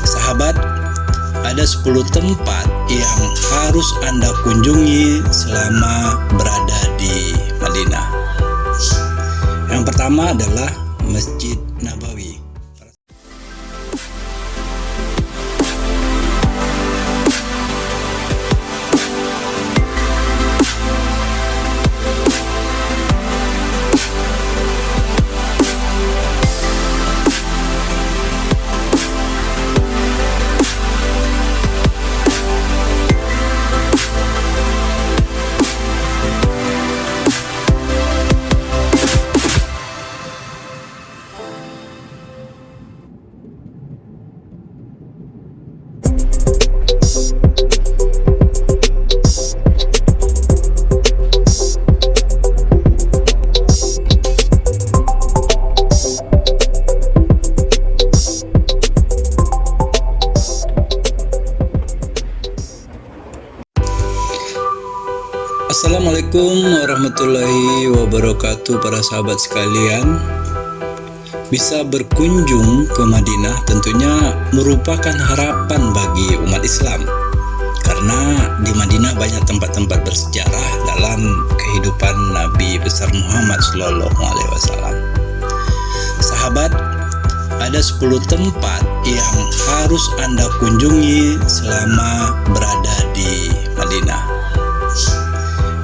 Sahabat, ada 10 tempat yang harus Anda kunjungi selama berada di Madinah. Yang pertama adalah Masjid Nabawi. Assalamualaikum warahmatullahi wabarakatuh para sahabat sekalian. Bisa berkunjung ke Madinah tentunya merupakan harapan bagi umat Islam, karena di Madinah banyak tempat-tempat bersejarah dalam kehidupan Nabi besar Muhammad SAW. Sahabat, ada 10 tempat yang harus Anda kunjungi selama berada di Madinah.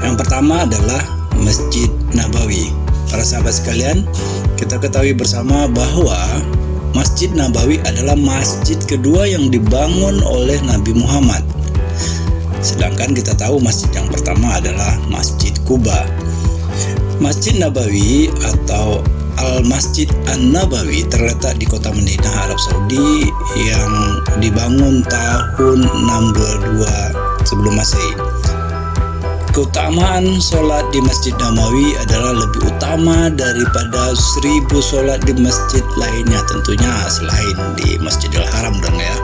Yang pertama adalah Masjid Nabawi. Para sahabat sekalian, kita ketahui bersama bahwa Masjid Nabawi adalah masjid kedua yang dibangun oleh Nabi Muhammad. Sedangkan kita tahu masjid yang pertama adalah Masjid Quba. Masjid Nabawi atau Al-Masjid An-Nabawi terletak di kota Madinah, Arab Saudi, yang dibangun tahun 622 sebelum Masehi. Keutamaan sholat di Masjid Nabawi adalah lebih utama daripada 1000 sholat di masjid lainnya, tentunya selain di Masjidil Haram dong ya.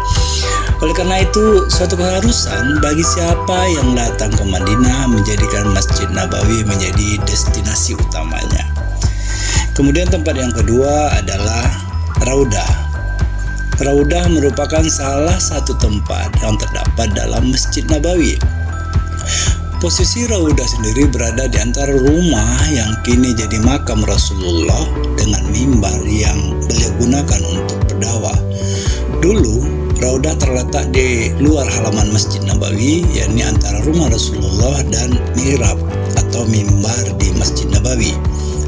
Oleh karena itu, suatu keharusan bagi siapa yang datang ke Madinah menjadikan Masjid Nabawi menjadi destinasi utamanya. Kemudian tempat yang kedua adalah Raudah. Raudah merupakan salah satu tempat yang terdapat dalam Masjid Nabawi. Posisi Raudah sendiri berada di antara rumah yang kini jadi makam Rasulullah dengan mimbar yang beliau gunakan untuk berdakwah. Dulu, Raudah terletak di luar halaman Masjid Nabawi, yakni antara rumah Rasulullah dan mihrab atau mimbar di Masjid Nabawi.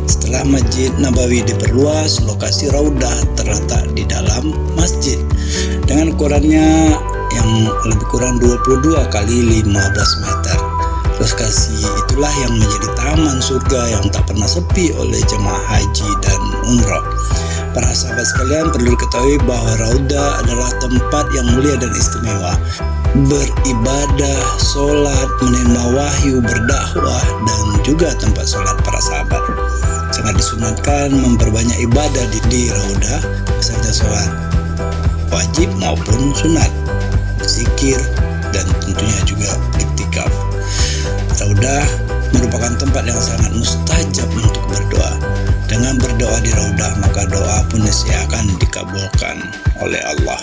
Setelah Masjid Nabawi diperluas, lokasi Raudah terletak di dalam masjid dengan ukurannya yang lebih kurang 22 kali 15 meter. Lokasi itulah yang menjadi taman surga yang tak pernah sepi oleh jemaah haji dan umrah. Para sahabat sekalian, perlu diketahui bahwa Raudah adalah tempat yang mulia dan istimewa. Beribadah, sholat, menerima wahyu, berdakwah, dan juga tempat sholat para sahabat. Sangat disunatkan memperbanyak ibadah di Raudah, beserta sholat wajib maupun sunat, zikir, dan tentunya juga iktikaf. Raudah merupakan tempat yang sangat mustajab untuk berdoa. Dengan berdoa di Raudah, maka doa pun akan dikabulkan oleh Allah.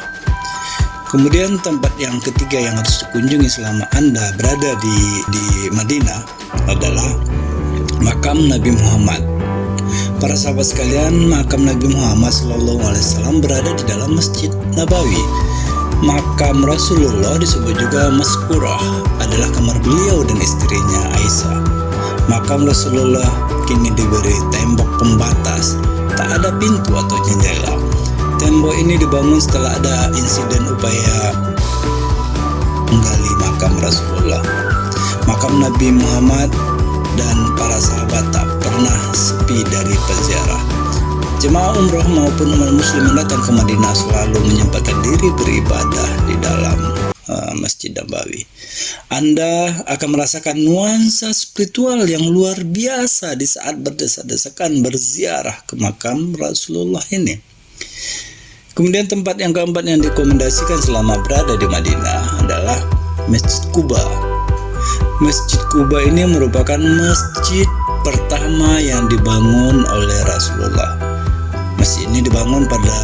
Kemudian tempat yang ketiga yang harus dikunjungi selama Anda berada di Madinah adalah makam Nabi Muhammad. Para sahabat sekalian, makam Nabi Muhammad SAW berada di dalam Masjid Nabawi. Makam Rasulullah disebut juga Maskurah, adalah kamar beliau dan istrinya Aisyah. Makam Rasulullah kini diberi tembok pembatas, tak ada pintu atau jendela. Tembok ini dibangun setelah ada insiden upaya menggali makam Rasulullah. Makam Nabi Muhammad dan para sahabat tak pernah sepi dari peziarah. Jemaah umroh maupun umat muslim yang datang ke Madinah selalu menyempatkan diri beribadah di dalam Masjid Nabawi. Anda akan merasakan nuansa spiritual yang luar biasa di saat berdesak-desakan berziarah ke makam Rasulullah ini. Kemudian tempat yang keempat yang direkomendasikan selama berada di Madinah adalah Masjid Quba. Masjid Quba ini merupakan masjid pertama yang dibangun oleh Rasulullah. Masjid ini dibangun pada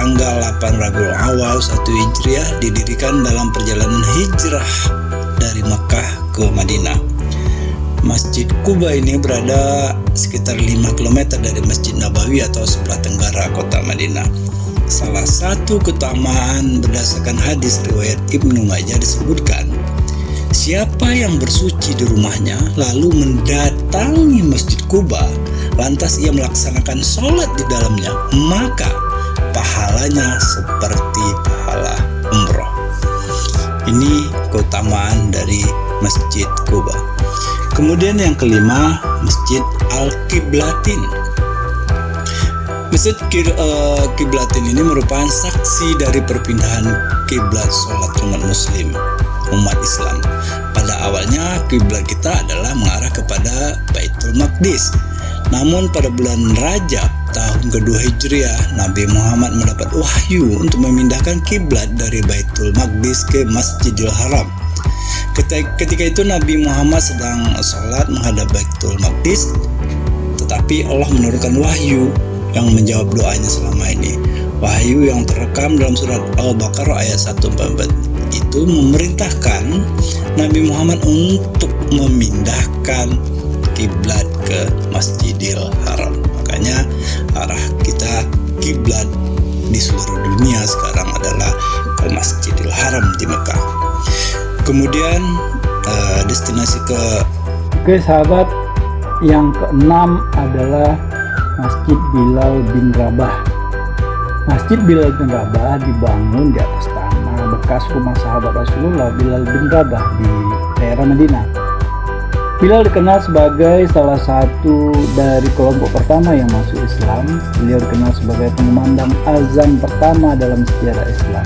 tanggal 8 Rabiul Awal 1 Hijriah didirikan dalam perjalanan hijrah dari Makkah ke Madinah. Masjid Quba ini berada sekitar 5 km dari Masjid Nabawi atau sebelah tenggara kota Madinah. Salah satu keutamaan berdasarkan hadis riwayat Ibnu Majah disebutkan, siapa yang bersuci di rumahnya lalu mendatangi Masjid Quba, lantas ia melaksanakan sholat di dalamnya, maka pahalanya seperti pahala umroh. Ini keutamaan dari Masjid Quba. Kemudian yang kelima, Masjid Al-Qiblatin. Masjid Qiblatin ini merupakan saksi dari perpindahan kiblat sholat umat muslim, umat Islam. Pada awalnya kiblat kita adalah mengarah kepada Baitul Maqdis. Namun pada bulan Rajab tahun kedua Hijriah, Nabi Muhammad mendapat wahyu untuk memindahkan kiblat dari Baitul Maqdis ke Masjidil Haram. Ketika itu Nabi Muhammad sedang sholat menghadap Baitul Maqdis, tetapi Allah menurunkan wahyu yang menjawab doanya selama ini. Wahyu yang terekam dalam surat Al-Baqarah ayat 144 itu memerintahkan Nabi Muhammad untuk memindahkan kiblat ke Masjidil Haram. Makanya arah kita kiblat di seluruh dunia sekarang adalah ke Masjidil Haram di Mekah. Kemudian destinasi Oke sahabat, yang keenam adalah Masjid Bilal bin Rabah. Masjid Bilal bin Rabah dibangun di atas tanah bekas rumah sahabat Rasulullah Bilal bin Rabah di daerah Madinah. Bilal dikenal sebagai salah satu dari kelompok pertama yang masuk Islam. Beliau dikenal sebagai pengumandang azan pertama dalam sejarah Islam.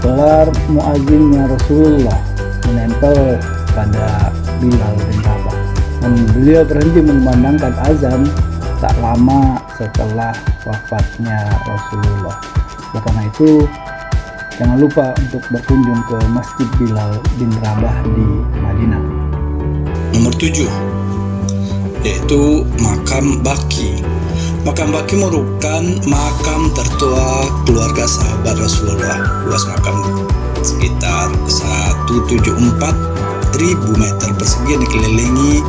Gelar muazzinnya Rasulullah menempel pada Bilal bin Rabah, dan beliau berhenti mengumandangkan azan tak lama setelah wafatnya Rasulullah. Oleh karena itu, jangan lupa untuk berkunjung ke Masjid Bilal bin Rabah di Madinah. Nomor 7, yaitu Makam Baqi. Makam Baqi merupakan makam tertua keluarga sahabat Rasulullah. Luas makam sekitar 174.000 meter persegi yang dikelilingi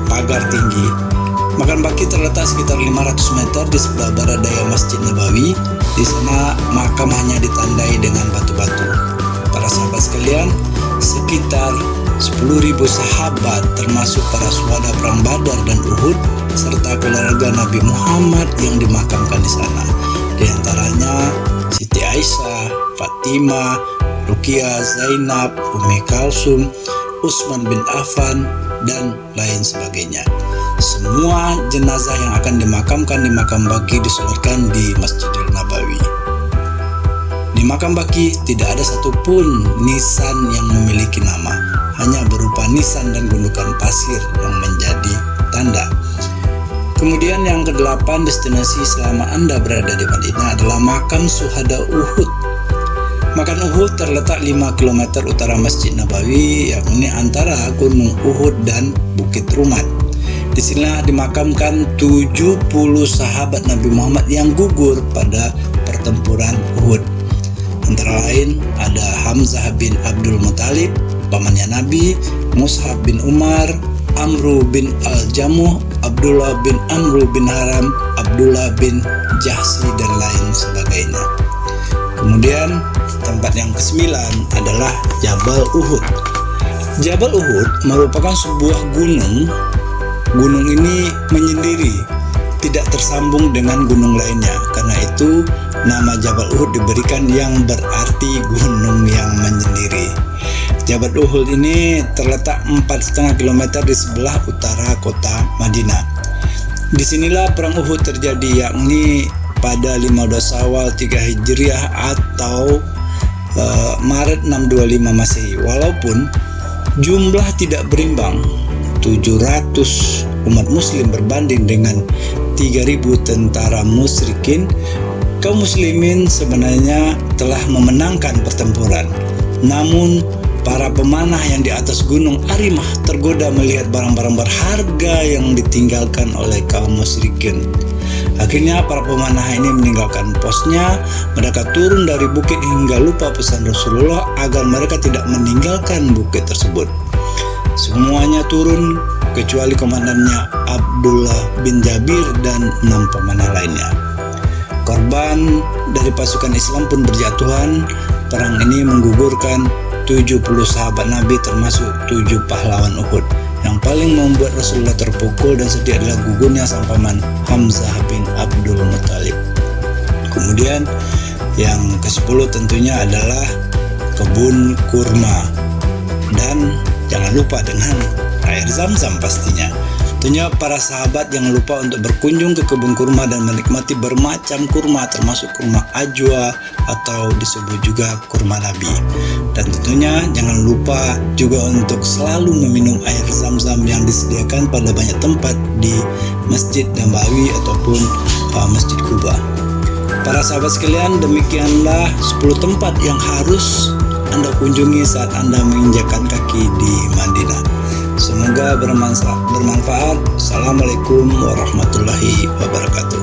pagar tinggi. Makam Baqi terletak sekitar 500 meter di sebelah barat daya Masjid Nabawi. Di sana makam hanya ditandai dengan batu-batu. Para sahabat sekalian, sekitar 10.000 sahabat termasuk para syuhada perang Badar dan Uhud serta keluarga Nabi Muhammad yang dimakamkan di sana. Di antaranya Siti Aisyah, Fatimah, Ruqyah, Zainab, Ummi Kalsum, Utsman bin Affan, dan lain sebagainya. Semua jenazah yang akan dimakamkan di Makam Baqi disolatkan di Masjidil Nabawi. Di Makam Baqi tidak ada satupun nisan yang memiliki nama, hanya berupa nisan dan gundukan pasir yang menjadi tanda. Kemudian yang ke-8, destinasi selama Anda berada di Madinah adalah Makam Syuhada Uhud. Makam Uhud terletak 5 km utara Masjid Nabawi, yakni antara Gunung Uhud dan Bukit Rumat. Di sinilah dimakamkan 70 sahabat Nabi Muhammad yang gugur pada pertempuran Uhud. Antara lain ada Hamzah bin Abdul Muthalib, pamannya Nabi, Mus'ab bin Umar, Amru bin Al-Jamuh, Abdullah bin Amru bin Haram, Abdullah bin Jahsi, dan lain sebagainya. Kemudian tempat yang ke-9 adalah Jabal Uhud. Jabal Uhud merupakan sebuah gunung. Gunung ini menyendiri, tidak tersambung dengan gunung lainnya. Karena itu nama Jabal Uhud diberikan yang berarti gunung yang menyendiri. Jabal Uhud ini terletak 4,5 km di sebelah utara kota Madinah. Disinilah perang Uhud terjadi, yakni pada 15 Syawal 3 Hijriah atau Maret 625 Masehi. Walaupun jumlah tidak berimbang, 700 umat muslim berbanding dengan 3.000 tentara musyrikin, kaum muslimin sebenarnya telah memenangkan pertempuran. Namun para pemanah yang di atas gunung Arimah tergoda melihat barang-barang berharga yang ditinggalkan oleh kaum musyrikin. Akhirnya para pemanah ini meninggalkan posnya. Mereka turun dari bukit hingga lupa pesan Rasulullah agar mereka tidak meninggalkan bukit tersebut. Semuanya turun kecuali komandannya Abdullah bin Jabir dan 6 pemanah lainnya. Korban dari pasukan Islam pun berjatuhan. Perang ini menggugurkan 70 sahabat Nabi termasuk 7 pahlawan Uhud. Yang paling membuat Rasulullah terpukul dan sedih adalah gugurnya sang paman Hamzah bin Abdul Muthalib. Kemudian yang ke-10 tentunya adalah kebun kurma. Dan jangan lupa dengan air Zam-Zam pastinya. Tentunya para sahabat jangan lupa untuk berkunjung ke kebun kurma dan menikmati bermacam kurma termasuk kurma ajwa atau disebut juga kurma Nabi. Dan tentunya jangan lupa juga untuk selalu meminum air Zam-Zam yang disediakan pada banyak tempat di Masjid Nabawi ataupun Masjid Quba. Para sahabat sekalian, demikianlah 10 tempat yang harus Anda kunjungi saat Anda menginjakkan kaki di Madinah. Semoga bermanfaat. Assalamualaikum warahmatullahi wabarakatuh.